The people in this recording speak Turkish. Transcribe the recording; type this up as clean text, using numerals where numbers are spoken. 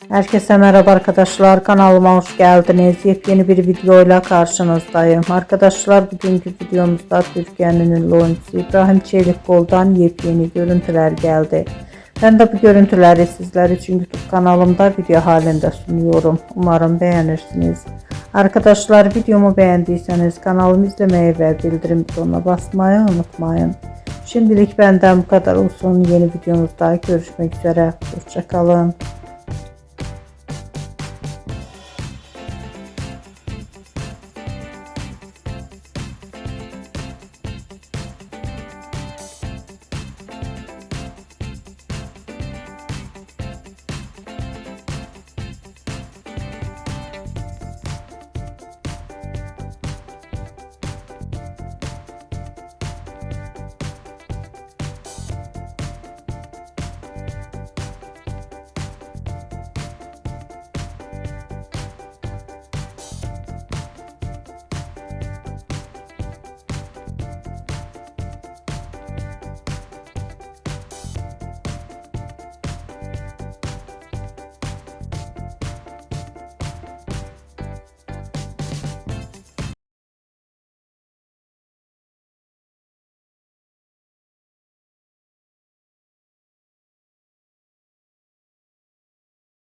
Herkese merhaba arkadaşlar, kanalıma hoş geldiniz. Yepyeni bir videoyla karşınızdayım. Arkadaşlar, bugünkü videomuzda Türkiye'nin ünlü oyuncusu İbrahim Çelikkol'dan yepyeni görüntüler geldi. Ben de bu görüntüleri sizler için YouTube kanalımda video halinde sunuyorum. Umarım beğenirsiniz. Arkadaşlar, videomu beğendiyseniz kanalımı izlemeyi ve bildirim butonuna basmayı unutmayın. Şimdilik benden bu kadar olsun. Yeni videomuzda görüşmek üzere. Hoşça kalın.